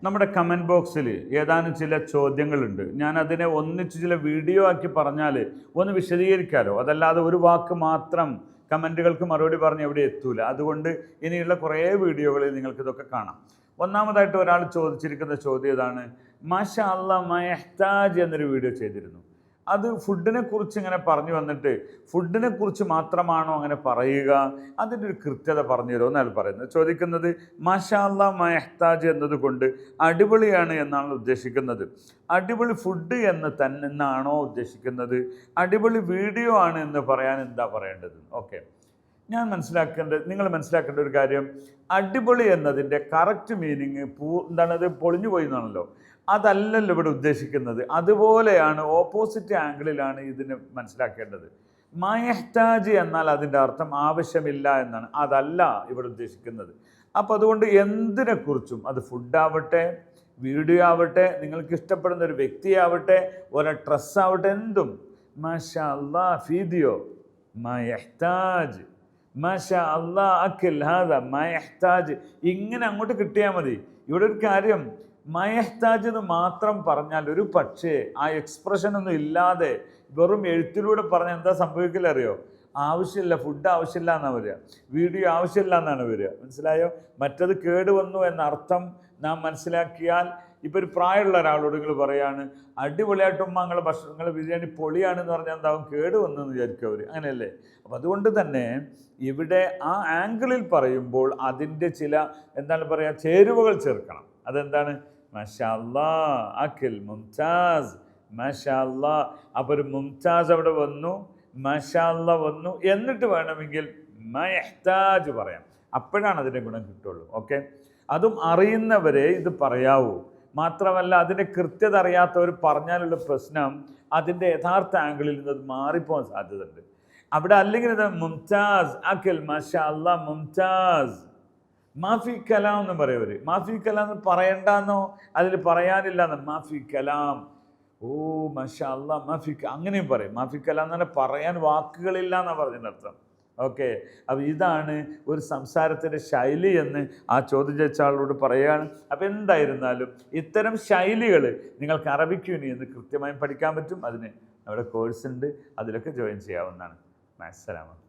നമ്മുടെ കമൻറ്റ് ബോക്സിൽ ഏതാനും ചില ചോദ്യങ്ങളുണ്ട്. ഞാൻ അതിനെ ഒന്നിച്ച് ചില വീഡിയോ ആക്കി പറഞ്ഞാൽ ഒന്ന് വിശദീകരിക്കാമല്ലോ. അതല്ലാതെ ഒരു വാക്ക് മാത്രം കമൻറ്റുകൾക്ക് മറുപടി പറഞ്ഞ് എവിടെ എത്തൂല. അതുകൊണ്ട് ഇനിയുള്ള കുറേ വീഡിയോകളിൽ നിങ്ങൾക്കിതൊക്കെ കാണാം. ഒന്നാമതായിട്ട് ഒരാൾ ചോദിച്ചിരിക്കുന്ന ചോദ്യം ഇതാണ്. മാഷാ അല്ലാഹ് മയഹ്താജ് എന്നൊരു വീഡിയോ ചെയ്തിരുന്നു. അത് ഫുഡിനെ കുറിച്ച് ഇങ്ങനെ പറഞ്ഞു വന്നിട്ട് ഫുഡിനെ കുറിച്ച് മാത്രമാണോ അങ്ങനെ പറയുക, അതിൻ്റെ ഒരു കൃത്യത പറഞ്ഞു തരുമോ എന്നാണ് പറയുന്നത്. ചോദിക്കുന്നത് മാഷാ അല്ലാഹ് മയഹ്താജ് എന്നതുകൊണ്ട് അടിപൊളിയാണ് എന്നാണ് ഉദ്ദേശിക്കുന്നത്. അടിപൊളി ഫുഡ് എന്ന് തന്നെയാണോ ഉദ്ദേശിക്കുന്നത്? അടിപൊളി വീഡിയോ ആണ് എന്ന് പറയാൻ എന്താ പറയേണ്ടത്? ഓക്കെ, നിങ്ങൾ മനസ്സിലാക്കേണ്ട ഒരു കാര്യം, അടിപൊളി എന്നതിൻ്റെ കറക്റ്റ് മീനിങ് എന്താണത്? പൊളിഞ്ഞു പോയി എന്നാണല്ലോ. അതല്ലല്ലോ ഇവിടെ ഉദ്ദേശിക്കുന്നത്. അതുപോലെയാണ്, ഓപ്പോസിറ്റ് ആംഗിളിലാണ് ഇതിനെ മനസ്സിലാക്കേണ്ടത്. മയഹ്താജ് എന്നാൽ അതിൻ്റെ അർത്ഥം ആവശ്യമില്ല എന്നാണ്. അതല്ല ഇവിടെ ഉദ്ദേശിക്കുന്നത്. അപ്പോൾ അതുകൊണ്ട് എന്തിനെക്കുറിച്ചും, അത് ഫുഡാവട്ടെ, വീഡിയോ ആവട്ടെ, നിങ്ങൾക്ക് ഇഷ്ടപ്പെടുന്ന ഒരു വ്യക്തിയാവട്ടെ, ഒരു ഡ്രസ്സാവട്ടെ, എന്തും മാഷാ അല്ലാഹ് വീഡിയോ മയഹ്താജ്, മാഷാ അല്ലാഹ് അക്കിൽ ഹാദാ മയഹ്താജ്, ഇങ്ങനെ അങ്ങോട്ട് കിട്ടിയാൽ മതി. ഇവിടെ ഒരു കാര്യം, മയഹ്താജ് എന്ന് മാത്രം പറഞ്ഞാൽ ഒരു പക്ഷേ ആ എക്സ്പ്രഷനൊന്നും ഇല്ലാതെ വെറും എഴുത്തിലൂടെ പറഞ്ഞാൽ എന്താ സംഭവിക്കില്ല അറിയോ? ആവശ്യമില്ല, ഫുഡ് ആവശ്യമില്ല എന്നാണ് വരിക, വീഡിയോ ആവശ്യമില്ല എന്നാണ് വരിക. മനസ്സിലായോ? മറ്റത് കേടുവന്നു എന്നർത്ഥം നാം മനസ്സിലാക്കിയാൽ, ഇപ്പോൾ ഒരു പ്രായമുള്ള ഒരാളോട് നിങ്ങൾ പറയാണ് അടിപൊളിയായിട്ടും നിങ്ങളുടെ ഭക്ഷണങ്ങൾ ബിരിയാണി പൊളിയാണെന്ന് പറഞ്ഞാൽ എന്താവും? കേടുവന്നു എന്ന് വിചാരിക്കും അവർ, അങ്ങനെയല്ലേ? അപ്പം അതുകൊണ്ട് തന്നെ ഇവിടെ ആ ആംഗിളിൽ പറയുമ്പോൾ അതിൻ്റെ ചില എന്താണ് പറയുക, ചേരുവകൾ ചേർക്കണം. അതെന്താണ്? മാഷാ അല്ലാഹ് അഖിൽ മുംതാസ്, മാഷാ അല്ലാഹ്. അപ്പോൾ ഒരു മുംതാസ് അവിടെ വന്നു, മാഷാ അല്ലാഹ് വന്നു, എന്നിട്ട് വേണമെങ്കിൽ മയഹ്താജ് പറയാം. അപ്പോഴാണ് അതിൻ്റെ ഗുണം കിട്ടുള്ളൂ. ഓക്കെ, അതും അറിയുന്നവരെ ഇത് പറയാവൂ. മാത്രമല്ല, അതിൻ്റെ കൃത്യത അറിയാത്തവർ പറഞ്ഞാലുള്ള പ്രശ്നം അതിൻ്റെ യഥാർത്ഥ ആംഗിളിൽ നിന്ന് അത് മാറിപ്പോകാൻ സാധ്യതയുണ്ട്. അവിടെ അല്ലെങ്കിൽ ഇത് മുംതാസ് അഖിൽ മാഷാ അല്ലാഹ് മുംതാസ്, മാഫി കലാം എന്ന് പറയവർ. മാഫി കലാം എന്ന് പറയണ്ടെന്നോ, അതിൽ പറയാനില്ലെന്ന്, മാഫി കലാം, ഓ മാഷാ അല്ലാഹ് മാഫി, അങ്ങനെയും പറയും. മാഫി കലാം എന്ന് പറഞ്ഞാൽ പറയാൻ വാക്കുകളില്ല എന്നാണ് പറഞ്ഞതിൻ്റെ അർത്ഥം. ഓക്കെ, അപ്പോൾ ഇതാണ് ഒരു സംസാരത്തിൻ്റെ ശൈലി എന്ന് ആ ചോദ്യം ചോദിച്ച ആളോട് പറയുകയാണ്. അപ്പോൾ എന്തായിരുന്നാലും ഇത്തരം ശൈലികൾ നിങ്ങൾക്ക് അറബിക് യൂണി എന്ന് കൃത്യമായും പഠിക്കാൻ പറ്റും. അതിന് നമ്മുടെ കോഴ്സ് ഉണ്ട്, അതിലൊക്കെ ജോയിൻ ചെയ്യാവുന്നതാണ്. അസ്സലാമു അലൈക്കും.